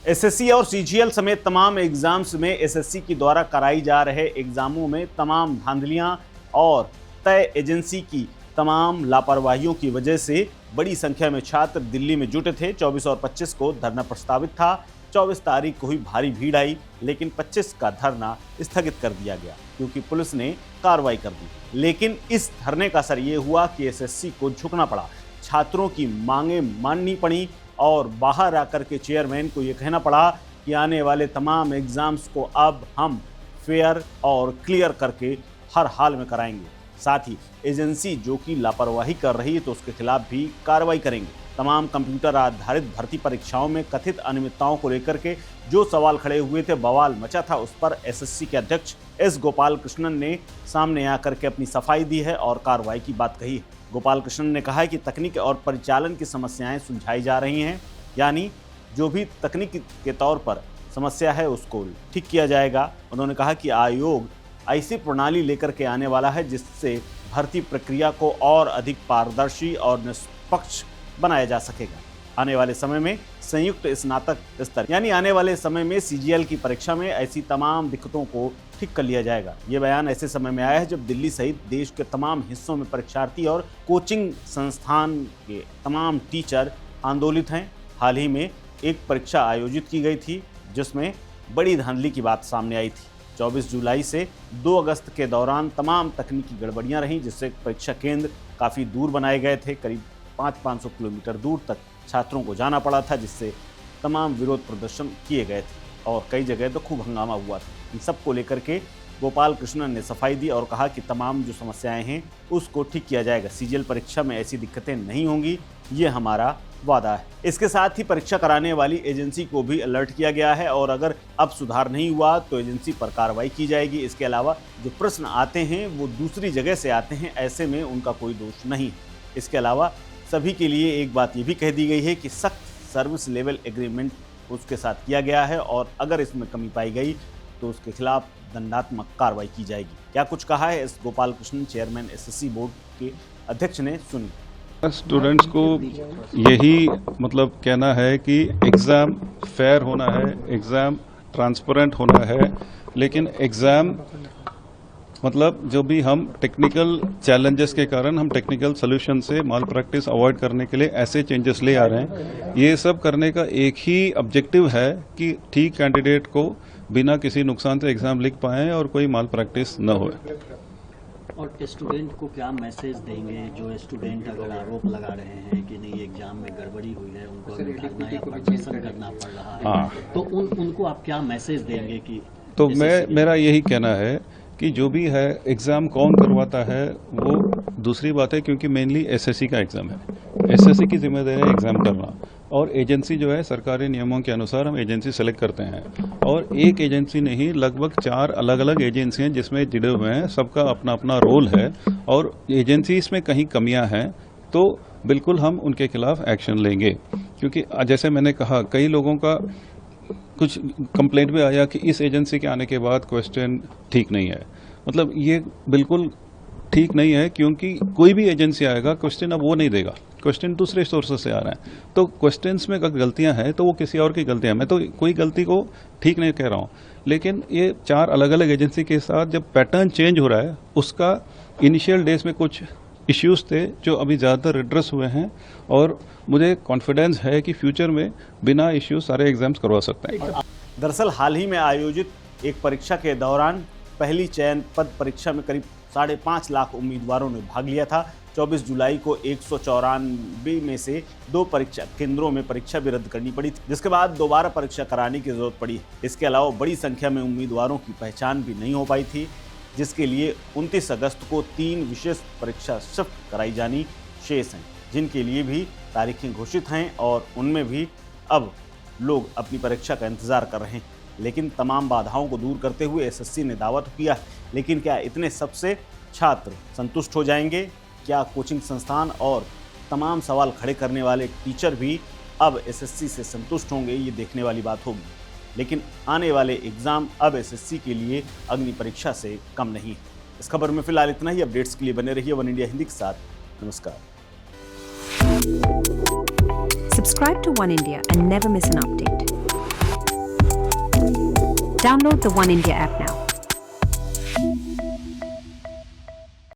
SSC और CGL समेत तमाम एग्जाम्स में एसएससी के द्वारा कराई जा रहे एग्जामों में तमाम धांधलियां और तय एजेंसी की तमाम लापरवाहियों की वजह से बड़ी संख्या में छात्र दिल्ली में जुटे थे। 24 और 25 को धरना प्रस्तावित था। 24 तारीख को ही भारी भीड़ आई, लेकिन 25 का धरना स्थगित कर दिया गया क्योंकि पुलिस ने कार्रवाई कर दी। लेकिन इस धरने का असर ये हुआ कि एसएससी को झुकना पड़ा, छात्रों की मांगें माननी पड़ी और बाहर आकर के चेयरमैन को ये कहना पड़ा कि आने वाले तमाम एग्जाम्स को अब हम फेयर और क्लियर करके हर हाल में कराएंगे। साथ ही एजेंसी जो कि लापरवाही कर रही है तो उसके खिलाफ भी कार्रवाई करेंगे। तमाम कंप्यूटर आधारित भर्ती परीक्षाओं में कथित अनियमितताओं को लेकर के जो सवाल खड़े हुए थे, बवाल मचा था, उस पर एसएससी के अध्यक्ष एस गोपाल कृष्णन ने सामने आकर के अपनी सफाई दी है और कार्रवाई की बात कही है। गोपाल कृष्णन ने कहा है कि तकनीक और परिचालन की समस्याएं सुलझाई जा रही हैं, यानी जो भी तकनीक के तौर पर समस्या है उसको ठीक किया जाएगा। उन्होंने कहा कि आयोग ऐसी प्रणाली लेकर के आने वाला है जिससे भर्ती प्रक्रिया को और अधिक पारदर्शी और निष्पक्ष बनाया जा सकेगा। आने वाले समय में संयुक्त स्नातक स्तर यानी आने वाले समय में सीजीएल की परीक्षा में ऐसी तमाम दिक्कतों को ठीक कर लिया जाएगा। ये बयान ऐसे समय में आया है जब दिल्ली सहित देश के तमाम हिस्सों में परीक्षार्थी और कोचिंग संस्थान के तमाम टीचर आंदोलित हैं। हाल ही में एक परीक्षा आयोजित की गई थी जिसमें बड़ी धांधली की बात सामने आई थी। 24 जुलाई से 2 अगस्त के दौरान तमाम तकनीकी गड़बड़ियां रहीं, जिससे परीक्षा केंद्र काफ़ी दूर बनाए गए थे। करीब 500 किलोमीटर दूर तक छात्रों को जाना पड़ा था, जिससे तमाम विरोध प्रदर्शन किए गए थे और कई जगह तो खूब हंगामा हुआ था। इन सब को लेकर के गोपाल कृष्णन ने सफाई दी और कहा कि तमाम जो समस्याएं हैं उसको ठीक किया जाएगा। सीजीएल परीक्षा में ऐसी दिक्कतें नहीं होंगी, ये हमारा वादा है। इसके साथ ही परीक्षा कराने वाली एजेंसी को भी अलर्ट किया गया है और अगर अब सुधार नहीं हुआ तो एजेंसी पर कार्रवाई की जाएगी। इसके अलावा जो प्रश्न आते हैं वो दूसरी जगह से आते हैं, ऐसे में उनका कोई दोष नहीं। इसके अलावा सभी के लिए एक बात ये भी कह दी गई है कि सख्त सर्विस लेवल एग्रीमेंट उसके साथ किया गया है और अगर इसमें कमी पाई गई तो उसके खिलाफ दंडात्मक कार्रवाई की जाएगी। क्या कुछ कहा है S Gopal Krishnan, chairman SSC board के अध्यक्ष ने, सुनिए। स्टूडेंट्स को यही मतलब कहना है कि एग्ज़ाम फेयर होना है, एग्ज़ाम ट्रांसपेरेंट होना है, लेकिन एग्ज़ाम मतलब जो भी हम टेक्निकल चैलेंजेस के कारण हम टेक्निकल सोल्यूशन से माल प्रैक्टिस अवॉइड करने के लिए ऐसे चेंजेस ले आ रहे हैं। ये सब करने का एक ही ऑब्जेक्टिव है कि ठीक कैंडिडेट को बिना किसी नुकसान से एग्ज़ाम लिख पाएँ और कोई माल प्रैक्टिस न हो। और स्टूडेंट को क्या मैसेज देंगे जो स्टूडेंट अगर आरोप लगा रहे हैं कि नहीं एग्जाम में गड़बड़ी हुई है, उनको धरना या प्रदर्शन करना पड़ रहा है, हाँ, तो उनको आप क्या मैसेज देंगे? कि तो मेरा यही कहना है कि जो भी है एग्ज़ाम कौन करवाता है वो दूसरी बात है, क्योंकि मेनली एसएससी का एग्ज़ाम है, एसएससी की जिम्मेदारी है एग्ज़ाम करना और एजेंसी जो है सरकारी नियमों के अनुसार हम एजेंसी सेलेक्ट करते हैं और एक एजेंसी नहीं, लगभग 4 अलग अलग एजेंसी हैं जिसमें जुड़े हुए हैं, सबका अपना अपना रोल है और एजेंसी इसमें कहीं कमियां हैं तो बिल्कुल हम उनके खिलाफ एक्शन लेंगे। क्योंकि जैसे मैंने कहा, कई लोगों का कुछ कंप्लेंट भी आया कि इस एजेंसी के आने के बाद क्वेश्चन ठीक नहीं है। मतलब ये बिल्कुल ठीक नहीं है, क्योंकि कोई भी एजेंसी आएगा क्वेश्चन अब वो नहीं देगा, क्वेश्चन दूसरे सोर्सेस से आ रहे हैं। तो क्वेश्चंस में अगर गलतियां हैं तो वो किसी और की गलतियां, मैं तो कोई गलती को ठीक नहीं कह रहा हूं, लेकिन ये 4 अलग अलग एजेंसी के साथ जब पैटर्न चेंज हो रहा है, उसका इनिशियल डेज में कुछ इश्यूज थे जो अभी ज़्यादातर एड्रेस हुए हैं और मुझे कॉन्फिडेंस है कि फ्यूचर में बिना इश्यू सारे एग्जाम्स करवा सकते हैं। दरअसल हाल ही में आयोजित एक परीक्षा के दौरान पहली चयन पद परीक्षा में करीब 5.5 लाख उम्मीदवारों ने भाग लिया था। 24 जुलाई को 194 में से 2 परीक्षा केंद्रों में परीक्षा भी रद्द करनी पड़ी थी, जिसके बाद दोबारा परीक्षा कराने की जरूरत पड़ी। इसके अलावा बड़ी संख्या में उम्मीदवारों की पहचान भी नहीं हो पाई थी, जिसके लिए 29 अगस्त को 3 विशेष परीक्षा शिफ्ट कराई जानी शेष हैं, जिनके लिए भी तारीखें घोषित हैं और उनमें भी अब लोग अपनी परीक्षा का इंतजार कर रहे हैं। लेकिन तमाम बाधाओं को दूर करते हुए एसएससी ने दावा तो किया, लेकिन क्या इतने सबसे छात्र संतुष्ट हो जाएंगे? क्या कोचिंग संस्थान और तमाम सवाल खड़े करने वाले टीचर भी अब एसएससी से संतुष्ट होंगे? ये देखने वाली बात होगी। लेकिन आने वाले एग्ज़ाम अब एसएससी के लिए अग्नि परीक्षा से कम नहीं है। इस खबर में फिलहाल इतना ही। अपडेट्स के लिए बने रहिए वन इंडिया हिंदी के साथ। नमस्कार। Subscribe to One India and never miss an update. Download the One India app now.